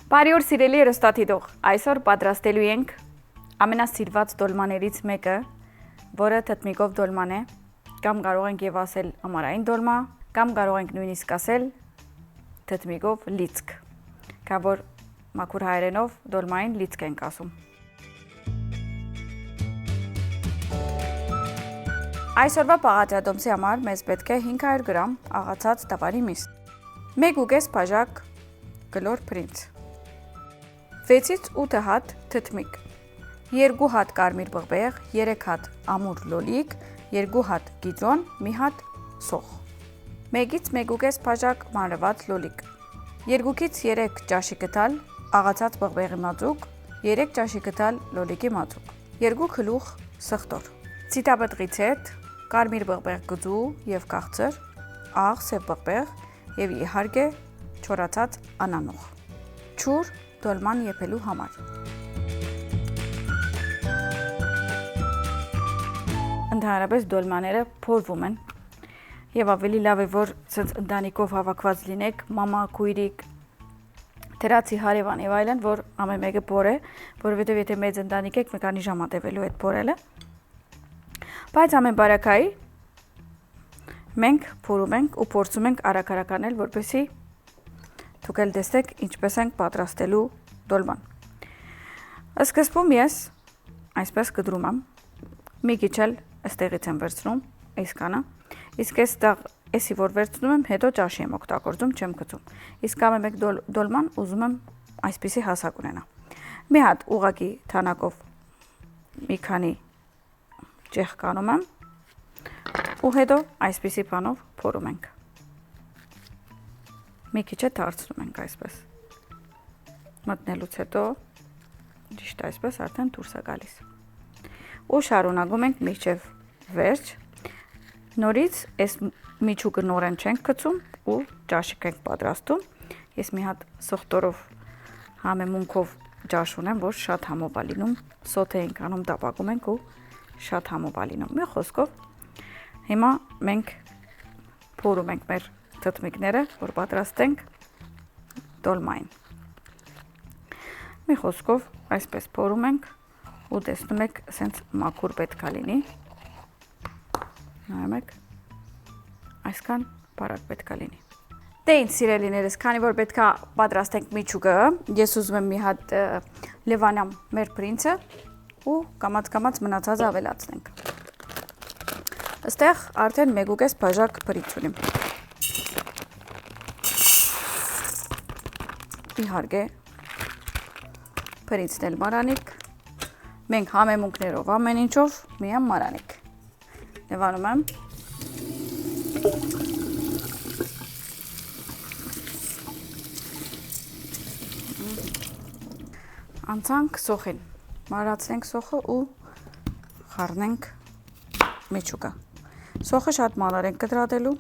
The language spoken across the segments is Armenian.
Բարի օր սիրելի երեստաթիդող, այսօր պատրաստելու ենք ամենասիրված դոլմաներից մեկը, որը թթմիկով դոլման է, կամ կարող ենք եւ ասել ամառային դոլմա, կամ կարող ենք նույնիսկ ասել թթմիկով լիցք, քան որ մաքուր հայերենով դոլմային լիցք ենք ասում։ Այսօրվա պաղատյադոմսի համար մեզ պետք է 500 գրամ աղացած տավարի միս, 1.5 բաժակ գլոր բրինձ, 6-ից 8 հատ թթմիկ, 2 հատ կարմիր բղբեղ, 3 հատ ամուր լոլիկ, 2 հատ գիծոն, 1 հատ սոխ, 1-ից 1.5 բաժակ մանրված լոլիկ, 2-ից 3 ճաշի կտալ աղացած բղբեղի մածուկ, 3 ճաշի կտալ լոլիկի մածուկ, 2 գլուխ սխտոր, ցիտապտղից հետ կարմիր բղբեղ գծու եւ քաղցր, աղ սև բղբեղ եւ իհարկե չորացած անանուխ, չուր դոլման եփելու համար։ Ընդհանրապես դոլմաները փորվում են եւ ավելի լավ է որ ընտանիքով հավաքված լինեք, մամա, քույրիկ, թերացի հարևան եւ այլն, որ ամեն մեկը փոր է, որովհետեւ եթե մեծ ընտանիք եք, մի քանի ժամ ա տևելու այդ փորելը։ Բայց ամեն բարակայի մենք փորում ենք ու փորձում ենք արագ անել, որպեսզի դուք էլ տեսեք ինչպես ենք պատրաստելու դոլման։ Սկզբում ես այսպես կտրում եմ, մի քիչ էլ այստեղից եմ վերցնում, այսքանը, իսկ էսի որ վերցնում եմ, հետո ճաշի եմ օգտագործում, չեմ գցում։ Իսկ ամեն մեկ դոլման ուզում եմ այսպիսի հասակ ունենա։ Մի հատ ուղակի թանակով մի քանի ճեղք կանում եմ ու հետո այսպիսի բանով փորում ենք։ Մի քիչ է դարձնում ենք այսպես։ Մտնելուց հետո ճիշտ այսպես արդեն դուրս է գալիս։ Ու շարունակում ենք մինչև վերջ։ Նորից այս միջուկը նորեն չենք գցում ու ճաշիկ ենք պատրաստում։ Ես մի հատ սոխտորով համեմունքով ճաշ ունեմ, որ շատ համով է լինում, սոթե ենք անում, տապակում ենք ու շատ համով է լինում։ Մի խոսքով հիմա մենք փորում ենք մեր թթմիկները, որ պատրաստենք դոլմային։ Մի խոսքով այսպես փորում ենք ու տեսնում եք, ասենց մաքուր պետք է լինի։ Նայում եք, այսքան բարակ պետք է լինի։ Դե ինձ սիրելիներս, քանի որ պետք է պատրաստենք միջուկը, ես ուզում եմ մի հատ լևանամ մեր բրինձը ու կամաց մնացածը ավելացնենք։ Այստեղ արդեն 1.5 բաժակ բրինձ ունիմ։ Իհարկե բրինձն էլ մարանիկ, մենք համեմունքներով ամեն ինչով միայն մարանիկ։ Լևանում եմ։ Անցանք սոխին, մարացնենք սոխը ու խառնենք միջուկը։ Սոխը շատ մանր ենք կտրատելու։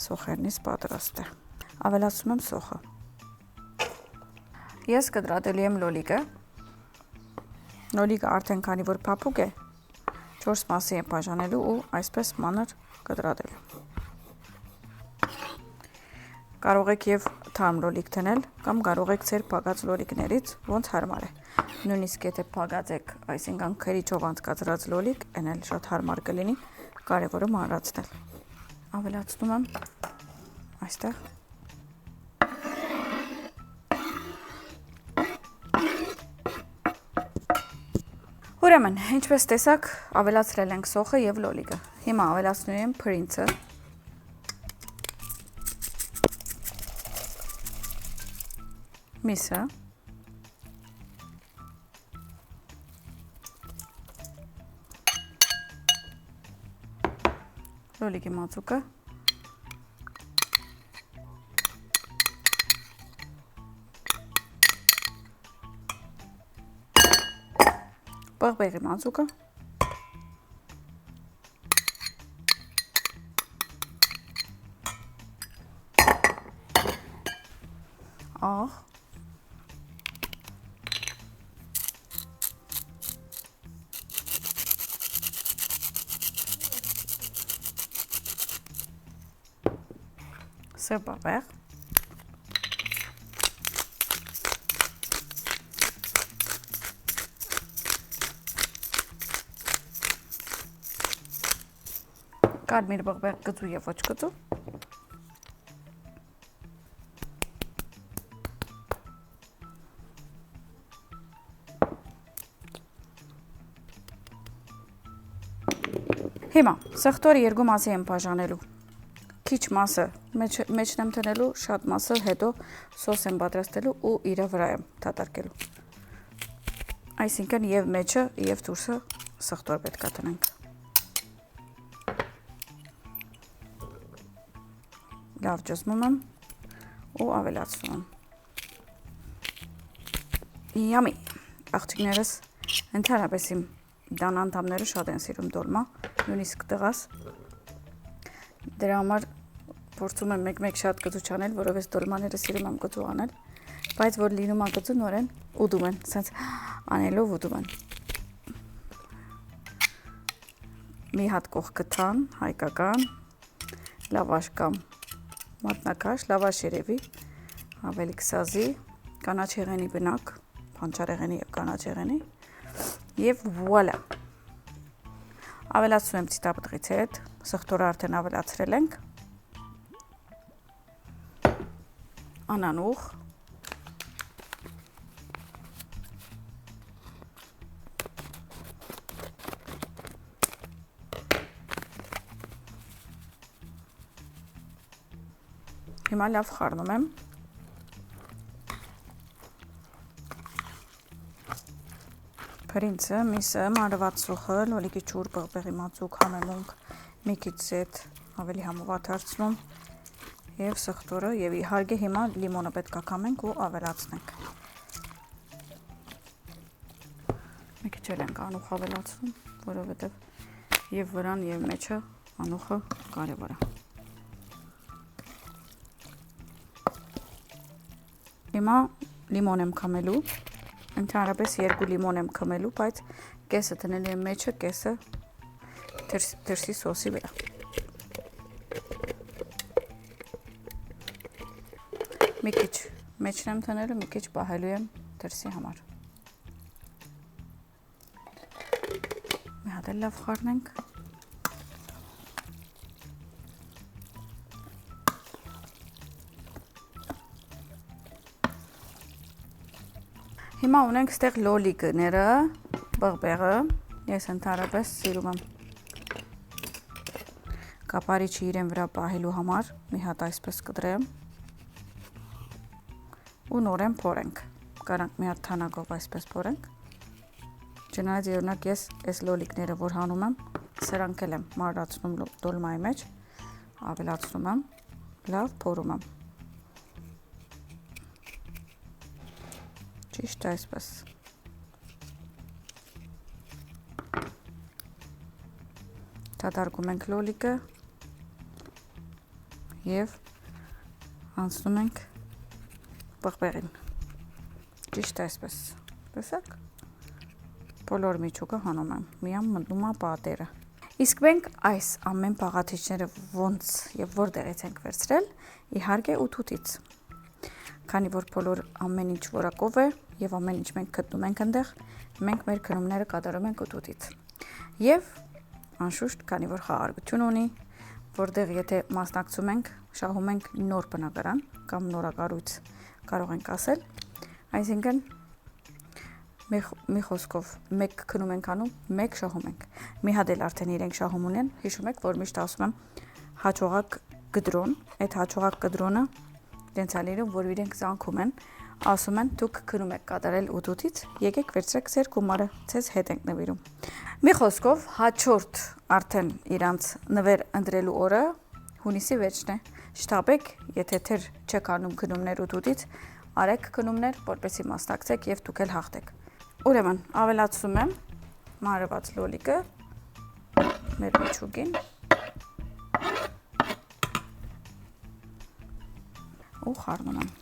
Սոխերնից պատրաստ է։ Ավելացնում եմ սոխը։ Ես կտրատելու եմ լոլիկը։ Լոլիկը արդեն քանի որ փափուկ է, 4 մասի եմ բաժանելու ու այսպես մանր կտրատելու։ Կարող եք եւ թարմ լոլիկ դնել կամ կարող եք ձեր փակած լոլիկներից, ոնց հարմար է։ Նույնիսկ եթե փակած եք, այսինքն քերիչով անցկացրած լոլիկ, այն էլ շատ հարմար կլինի, կարևորը մանրացնել։ Ավելացնում եմ այստեղ Ուրեմն, ինչպես տեսակ, ավելացրել ենք սոխը եւ լոլիկը։ Հիմա ավելացնում եմ բրինձը։ Միսը։ Լոլիկի մածուկը։ Բղբեղի մածուկը աղ, սև բաբեղ, կարմիր բղբեղ գծու եւ ոչ գծու, հիմա սխտորը երկու մասի եմ բաժանելու, քիչ մասը մեջն եմ տնելու, շատ մասը հետո սոս եմ պատրաստելու ու իրա վրա եմ դատարկելու, այսինքն եւ մեջը եւ դուրսը սխտոր պետք է տնենք, լավ ջզմում եմ ու ավելացնում եմ, Yummy, աղջիկներս ընդհանրապես իմ դան անդամները շատ են սիրում դոլմա, նույնիսկ տղաս, դրա համար փորձում եմ մեկ-մեկ շատ գծու չանել, որովհետեւ դոլմաները սիրում եմ գծու անել, բայց որ լինում է գծու նորեն ուդում են, ասած անելով ուդում են։ Մի հատ կողքը թան, հայկական, լավաշ կամ մատնաքաշ, լավաշ երևի, ավելի կսազի, կանաչ եղենի բնակ, փանչարեղենի եւ կանաչ եղենի եւ վուալա։ Ավելացնում եմ ցիտապտղից հետ, սխտորը արդեն ավելացրել ենք, անանուխ, հիմա լավ խառնում եմ, Փրինցը, միսը, մանրվածուխը, լոլիկի ջուր, բղբեղի մածուկ, համեմունք, մի քիչ զետ, ավելի համովատ հարցնում եւ սխտորը եւ իհարկե հիմա լիմոնը պետք է կամենք ու ավելացնենք։ Մի քիչ էլ ենք անուխ ավելացնում, որովհետեւ եւ վրան եւ մեջը անուխը կարեւոր է։ Հիմա լիմոն եմ քամելու, ընդհանրապես 2 լիմոն եմ քմելու, բայց կեսը տնելու եմ մեջը, կեսը թրսի սոսի վրա։ Մի քիչ մեջն եմ տնելու, մի քիչ պահելու եմ թրսի համար։ Մի հատ էլ լավ խառնենք։ Հիմա ունենք ստեղ լոլիկները, բղբեղը, ես ընդհանրապես սիրում եմ կապարիչի իրեն վրա պահելու համար, մի հատ այսպես կդրեմ ու նորեն փորենք, կարանք մի հատ թանագով այսպես փորենք, չնայած օրինակ ես այս լոլիկները որ հանում եմ, սրանք էլ եմ մարրացնում դոլմայի մեջ, ավելացնում եմ, լավ փորում եմ։ Ճիշտ այսպես։ Դատարկում ենք լոլիկը եւ անցնում ենք բղբեղին։ Ճիշտ այսպես։ Տեսակ։ Բոլոր միջուկը հանում եմ։ Միամ մտնում է պատերը։ Իսկ մենք այս ամեն պաղաթիչները ոնց եւ որտեղից ենք վերցրել, իհարկե ուտուտից։ Քանի որ բոլոր ամեն ինչ որակով է եւ ամեն ինչ մենք գտնում ենք այնտեղ, մենք մեր քնումները կատարում ենք ուտուտից։ Եվ անշուշտ, քանի որ խաղարկություն ունի, որտեղ եթե մասնակցում ենք, շահում ենք նոր բնակարան կամ նորակառույց, կարող ենք ասել, այսինքն մի խոսքով մեկ քնում ենք անում, մեկ շահում ենք։ Մի հատ էլ արդեն իրենք շահում ունեն, հիշում եք, որ միշտ ասում եմ հաջողակ գդրոն, այդ հաջողակ գդրոնը դենցալերում, որ իրենք զանգում են, ասում են դուք քնում եք կատարել ուտուտից, եկեք վերցրեք ձեր գումարը, ցեզ հետ ենք նվիրում։ Մի խոսքով հաջորդ արդեն իրանց նվեր ընտրելու օրը հունիսի վերջն է։ Շտապեք, եթե թեր չեք անում քնումներ ուտուտից, արեք քնումներ, որպեսզի մասնակցեք եւ դուք էլ հաղթեք։ Ուրեմն ավելացնում եմ մանրված լոլիկը մեր միջուկին ու խառնում եմ։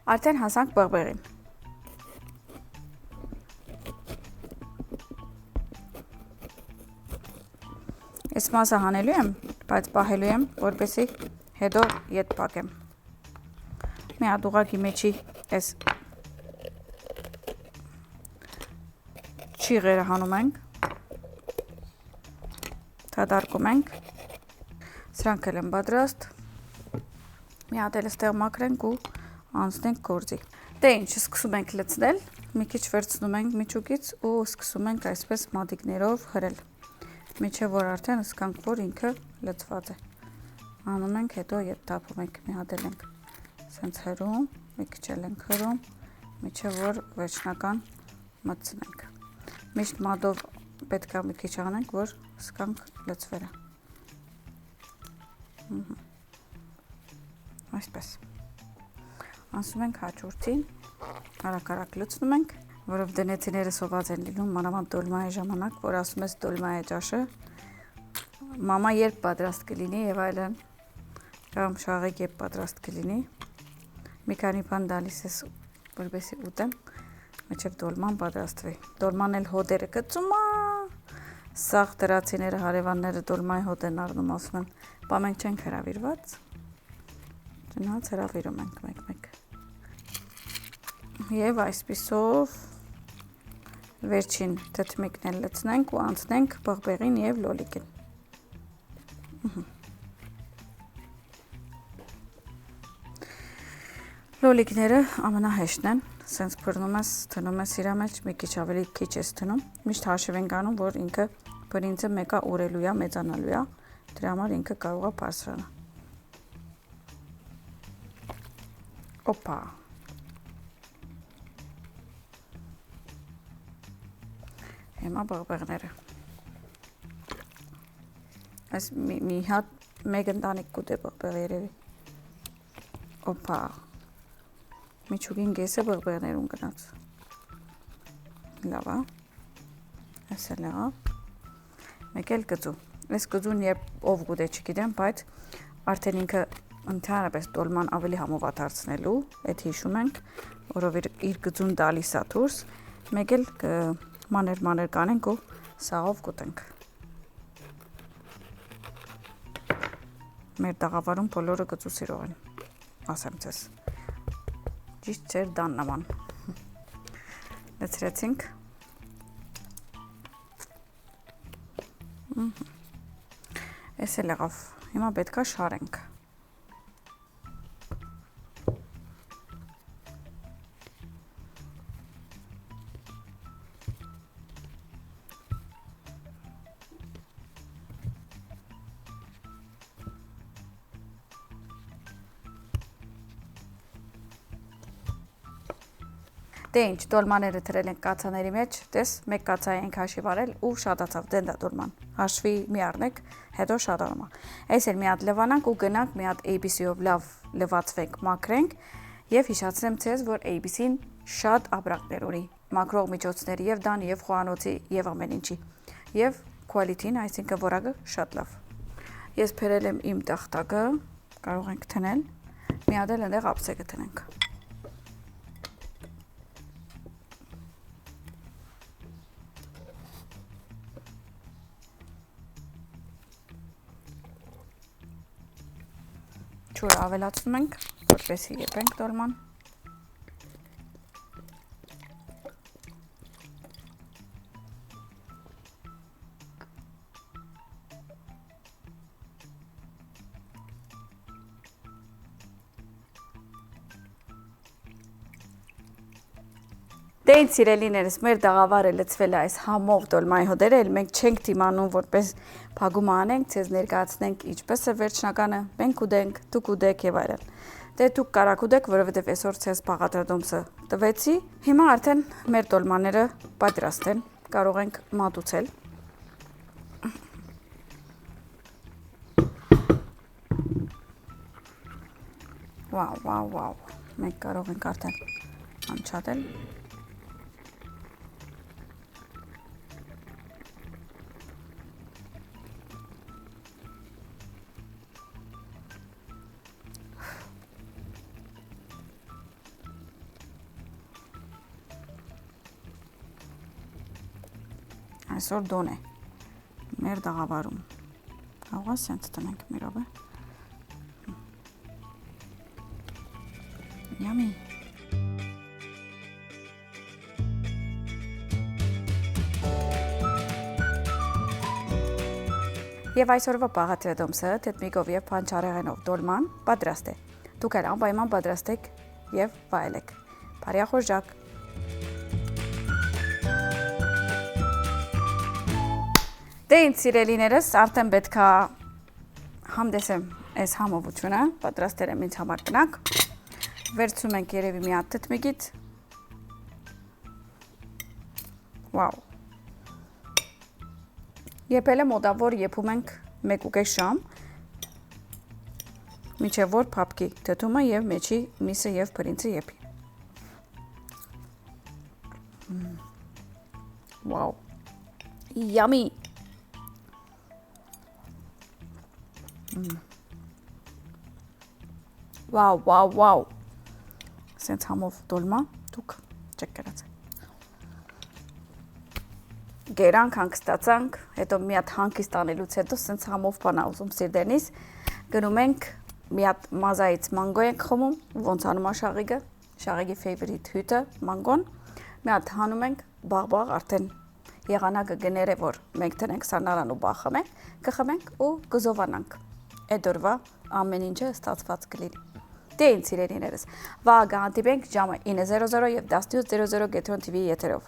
Արդեն հասանք բաղբեղին։ Այս մասը հանելու եմ, բայց պահելու եմ, որպեսզի հետո ետ պակեմ։ Մի հատ ուղղակի մեջի այս չիղերը հանում ենք, դատարկում ենք, սրանք էլ են պատրաստ, մի հատ էլ ստեղ մաքրենք ու անցնենք գործի։ Դե ինչ, սկսում ենք լցնել, մի քիչ վերցնում ենք միջուկից ու սկսում ենք այսպես մատիկներով հրել, միջև որ արդեն զգանք, որ ինքը լցված է։ Անում ենք, հետո ետ թափում ենք, մի հատ էլ ենք սենց հրում, մի քիչ էլ ենք հրում, միջև որ վերջնական մտցնենք։ Միշտ մատով պետք է մի քիչ անենք, որ զգանք լցվել է։ Այսպես։ Անցնում ենք հաջորդին, արագ-արագ լցնում ենք, որով դնեցիները սոված են լինում մանավանդ դոլմայի ժամանակ, որ ասում ես դոլմայի ճաշը մամա երբ պատրաստ կլինի եւ այլն, կամ շաղիկ երբ պատրաստ կլինի։ Մի քանի բան տալիս ես, որպեսզի ուտեմ, մինչև դոլման պատրաստվի։ Դոլման էլ հոդերը գծում է։ Սաղ դրացիները, հարևանները դոլմայի հոդ են առնում, ասում են, բա մենք չենք հրավիրված։ Գնաց հրավիրում ենք մեկ-մեկ։ Եվ այսպիսով վերջին թթմիկն էլ լցնենք ու անցնենք բաղբեղին եւ լոլիկին։ Լոլիկները ամենահեշտն են, սենց բռնում ես, թնում ես իրա մեջ, մի քիչ ավելի քիչ ես թնում, միշտ հաշիվ ենք անում, որ ինքը բրինձը մեկը օրելու է, մեծանալու է, դրա համար ինքը կարող է բարձրանալ։ Օպա։ Հիմա բաղբեղները։ Այս մի հատ մեկ ընտանիք կուտե բաղբեղ երևի։ Օպա։ Միջուկին գեսը բաղբեղներուն գնաց։ Լավ է։ Այս էլ եղավ։ Մեկ էլ գծու։ Այս գծուն երբ ով գուտե չգիտեմ, բայց արդեն ինքը ընդհանրապես դոլման ավելի համովատ հարցնելու, այդ հիշում ենք, որով իր գծուն տալիս է դուրս, մեկ էլ մանր կանենք ու սաղով կուտենք։ Մեր տաղավարում բոլորը գծու սիրող են, ասեմ ձեզ, ճիշտ ձեր դան նման։ Լցրեցինք։ Այս էլ եղավ, հիմա պետք է շարենք։ Դե ինչ, դոլմաները թրել ենք կացաների մեջ, տես մեկ կացա ենք հաշիվ արել ու շատացավ դենդա դոլման, հաշվի մի առնեք, հետո շատանում է։ Այս էլ մի հատ լվանանք ու գնանք մի հատ ABC-ով լավ լվացվենք, մաքրենք եւ հիշացնեմ ձեզ, որ ABC-ն շատ ապրանքներ ունի, մաքրող միջոցներ եւ դան եւ խոհանոցի եւ ամեն ինչի եւ quality-ն, այսինքն որակը շատ լավ։ Ես բերել եմ իմ տախտակը, կարող ենք թնել, մի հատ էլ այնտեղ ափսե կտնենք։ Ջուրը ավելացնում ենք, որպեսզի եփենք դոլման։ Դե ինչ սիրելիներս, մեր տաղավարը լցվել է այս համով դոլմայի հոդերը, էլ մենք չենք դիմանում, որպես փագում անենք, ցեզ ներկայացնենք ինչպես է վերջնականը, մենք ուդենք, դուք ուդեք եւ այլն։ Դե դուք կարաք ուդեք, որովհետեւ այսօր ցեզ բաղադրատոմսը տվեցի։ Հիմա արդեն մեր դոլմաները պատրաստ են, կարող ենք մատուցել։ Վաու։ Մենք կարող ենք արդեն անչատել։ Այսօր դոն է մեր դաղավարում։ Կարող է սենց տնենք մի րոպե։ Yummy։ Եվ այսօրվա պաղաթրեդոմսը թեթմիկով և փանչարեղենով դոլման պատրաստ է։ Դուք էլ անպայման պատրաստեք և վայելեք։ Բարյախորժակ։ Դե ինձ սիրելիներս, արդեն պետք է համդեսեմ այս համովությունը, պատրաստել եմ ինձ համար կնակ։ Վերցում ենք երևի մի հատ թթմիկից։ Վաու։ Եփելը մոտավոր եփում ենք 1.5 ժամ, մինչև որ փափկի թթումը և մեջի միսը և բրինձը եփի։ Վաու, yummy։ Վաու։ Սենց համով դոլմա, դուք չեք գրացել։ Գերանք, հանգստացանք, հետո մի հատ հանգիստ անելուց հետո սենց համով բան ուզում սիրտերնից, գնում ենք մի հատ մազայից մանգո ենք խմում, ոնց անում է շաղիգը, շաղիգի favorite հյութը, մանգոն, մի հատ հանում ենք, բաղ, արդեն եղանակը գներ է, որ մենք տնենք սանարան ու բաղ կխմենք ու կզովանանք, էդ օրվա ամեն ինչը ստացված կլինի։ Դե ինձ սիրելիներս, վաղ կհանդիպենք ժամը 9:00 և 17:00 Geton TV եթերով։